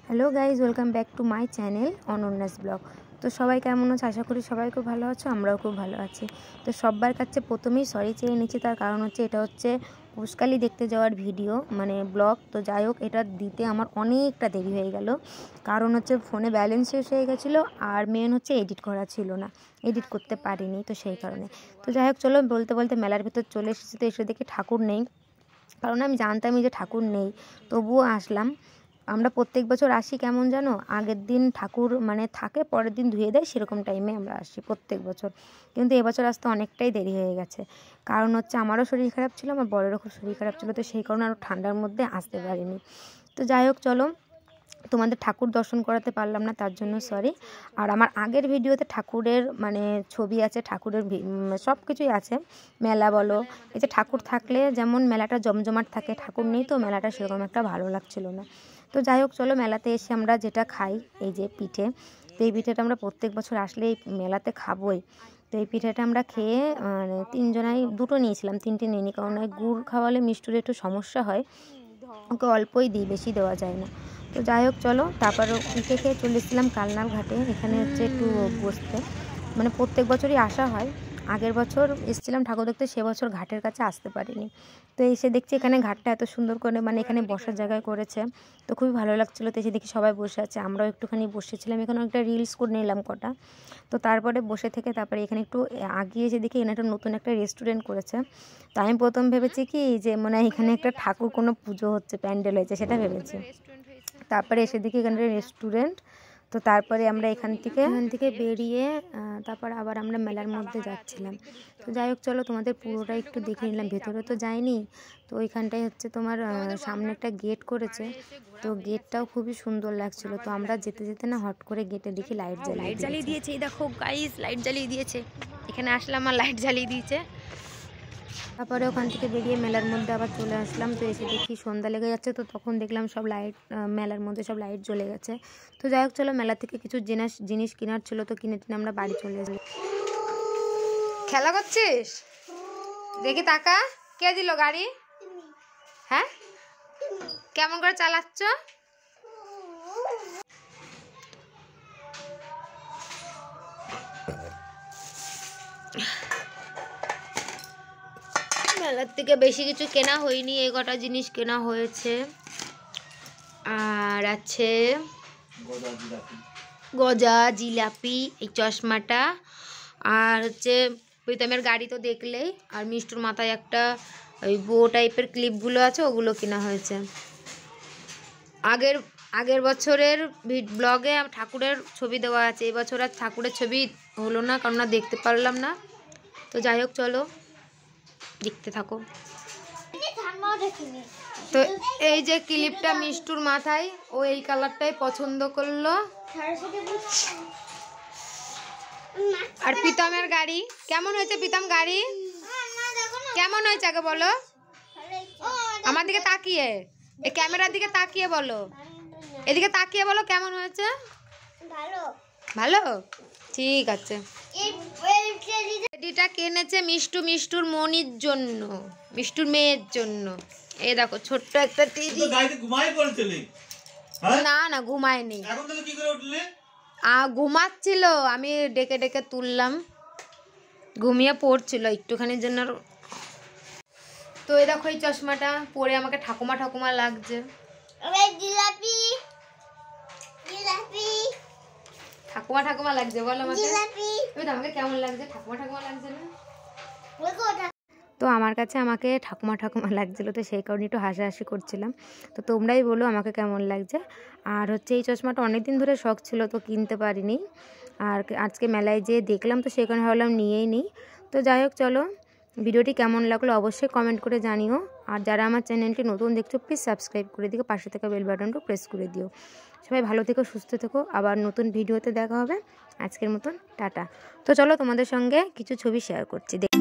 Hello guys, welcome back to my channel অনন্যাস blog. তো সবাই কেমন আছে? আশা করি সবাই খুব ভালো আছো, আমরাও খুব ভালো আছি। তো সবার কাছে প্রথমেই সরি চেয়ে নিচ্ছি, তার কারণ হচ্ছে এটা হচ্ছে উস্কালি দেখতে যাওয়ার ভিডিও মানে ব্লগ। তো যাই হোক, এটা দিতে আমার অনেকটা দেরি হয়ে গেল, কারণ হচ্ছে ফোনে ব্যালেন্স শেষ হয়ে গেছিলো, আর মেন হচ্ছে এডিট করা ছিল না, এডিট করতে পারিনি, তো সেই কারণে। তো যাই হোক, চলো বলতে বলতে মেলার ভিতর চলে এসেছি। তো এসে দেখি ঠাকুর নেই, কারণ আমি জানতামই যে ঠাকুর নেই, তবুও আসলাম। আমরা প্রত্যেক বছর আসি কেমন জানো, আগের দিন ঠাকুর মানে থাকে, পরের দিন ধুয়ে দেয়, সেরকম টাইমে আমরা আসি প্রত্যেক বছর। কিন্তু এবছর আসতে অনেকটাই দেরি হয়ে গেছে, কারণ হচ্ছে আমারও শরীর খারাপ ছিল, আমার বড়েরও খুব শরীর খারাপ ছিল, তো সেই কারণে আরও ঠান্ডার মধ্যে আসতে পারিনি। তো যাই হোক, চলো তোমাদের ঠাকুর দর্শন করাতে পারলাম না, তার জন্য সরি। আর আমার আগের ভিডিওতে ঠাকুরের মানে ছবি আছে, ঠাকুরের সব কিছুই আছে, মেলা বলো, এই যে ঠাকুর থাকলে যেমন মেলাটা জমজমাট থাকে, ঠাকুর নেই তো মেলাটা সেরকম একটা ভালো লাগছিল না। তো যাই হোক, চলো মেলাতে এসে আমরা যেটা খাই, এই যে পিঠে, তো এই পিঠেটা আমরা প্রত্যেক বছর আসলে এই মেলাতে খাবোই। তো এই পিঠেটা আমরা খেয়ে মানে তিনজনাই দুটো নিয়েছিলাম, তিনটে নিইনি, কারণ ওই গুড় খাওয়ালে মিষ্টুর একটু সমস্যা হয়, ওকে অল্পই দিই, বেশি দেওয়া যায় না। তো যাই হোক, চলো তারপর পিঠে খেয়ে চলে এসেছিলাম কালনার ঘাটে, এখানে হচ্ছে একটু বসতে, মানে প্রত্যেক বছরই আসা হয়। আগের বছর এসেছিলাম ঠাকুর দেখতে, সে বছর ঘাটের কাছে আসতে পারিনি। তো এসে দেখছি এখানে ঘাটটা এত সুন্দর করে মানে এখানে বসার জায়গায় করেছে, তো খুবই ভালো লাগছিলো। তো এসে দেখি সবাই বসে আছে, আমরাও একটুখানি বসেছিলাম, এখানে একটা রিলস করে নিলাম কটা। তো তারপরে বসে থেকে তারপরে এখানে একটু আগিয়ে এসে দেখি এখানে একটা নতুন একটা রেস্টুরেন্ট করেছে। তো আমি প্রথম ভেবেছি কি যে মানে এখানে একটা ঠাকুর কোনো পুজো হচ্ছে, প্যান্ডেল হয়েছে, সেটা ভেবেছি। তারপরে এসে দেখি এখানে রেস্টুরেন্ট। তো তারপরে আমরা এখান থেকে বেরিয়ে তারপর আবার আমরা মেলার মধ্যে যাচ্ছিলাম। তো যাই হোক, চলো তোমাদের পুরোটা একটু দেখে নিলাম, ভেতরে তো যাইনি। তো ওইখানটায় হচ্ছে তোমার সামনে একটা গেট করেছে, তো গেটটাও খুবই সুন্দর লাগছিলো। তো আমরা যেতে যেতে না হট করে গেটে দেখি লাইট জ্বালিয়ে দিয়েছে। এই দেখো গাইস, লাইট জ্বালিয়ে দিয়েছে, এখানে আসলাম আর লাইট জ্বালিয়ে দিয়েছে। তারপরে ওখান থেকে বেরিয়ে মেলার মধ্যে আবার চলে আসলাম। তো এসে দেখি সন্ধ্যা লেগে যাচ্ছে, তো তখন দেখলাম সব লাইট, মেলার মধ্যে সব লাইট জ্বলে গেছে। তো যাই হোক, চলো মেলা থেকে কিছু জিনিস কেনার ছিল, তো কিনে টিনে আমরা বাড়ি চলে এসেছি। খেলা করছিস? দেখি টাকা কে দিল গাড়ি? হ্যাঁ, কেমন করে চালাচ্ছ? মেলার থেকে বেশি কিছু কেনা হয়নি, এই কটা জিনিস কেনা হয়েছে। আর আছে গজা, জিলাপি, এই চশমাটা, আর হচ্ছে প্রীতমের গাড়ি তো দেখলেই, আর মিষ্টুর মাথায় একটা ওই বো টাইপের ক্লিপগুলো আছে, ওগুলো কেনা হয়েছে। আগের বছরের ব্লগে ঠাকুরের ছবি দেওয়া আছে, এবছর আর ঠাকুরের ছবি হলো না, কারণ না দেখতে পারলাম না। তো যাই হোক, চলো দেখতে থাকো। তো এই যে ক্লিপটা মিষ্টুর মাথায়, ও এই কালারটাই পছন্দ করলো। আর প্রীতমের গাড়ি কেমন হয়েছে? প্রীতম গাড়ি কেমন হয়েছে আগে বলো, আমার দিকে তাকিয়ে, এই ক্যামেরার দিকে তাকিয়ে বলো, এদিকে তাকিয়ে বলো কেমন হয়েছে। ভালো, ঠিক আছে। এডিটা কিনেছে মিষ্টুর মনির জন্য, মিষ্টুর মেয়ের জন্য। এই দেখো ছোট্ট একটা টেডি। না না, ঘুমায়নি, ঘুমাচ্ছিল, আমি ডেকে ডেকে তুললাম, ঘুমিয়ে পড়ছিল একটুখানির জন্য। তো এই দেখো এই চশমাটা পরে আমাকে ঠাকুমা লাগছে। ঠাকুমা লাগছে, বলো আমাকে কেমন লাগছে? ঠাকুমা লাগছে না? তো আমার কাছে আমাকে ঠাকুমা লাগছিল, তো সেই কারণে একটু হাসাহাসি করছিলাম। তো তোমরাই বলো আমাকে কেমন লাগছে। আর হচ্ছে এই চশমাটা অনেকদিন ধরে শখ ছিল, তো কিনতে পারিনি, আর আজকে মেলায় যেয়ে দেখলাম, তো সেই কারণে ভাবলাম নিয়েই নিই। তো যাই হোক, চলো ভিডিওটি কেমন লাগলো অবশ্যই কমেন্ট করে জানিও। আর যারা আমার চ্যানেলটি নতুন দেখছো, প্লিজ সাবস্ক্রাইব করে দিও, পাশে থাকা বেল বাটনটা প্রেস করে দিও। সবাই ভালো থেকো, সুস্থ থেকো, আবার নতুন ভিডিওতে দেখা হবে। আজকের মতন টাটা। তো চলো তোমাদের সঙ্গে কিছু ছবি শেয়ার করছি, দেখ।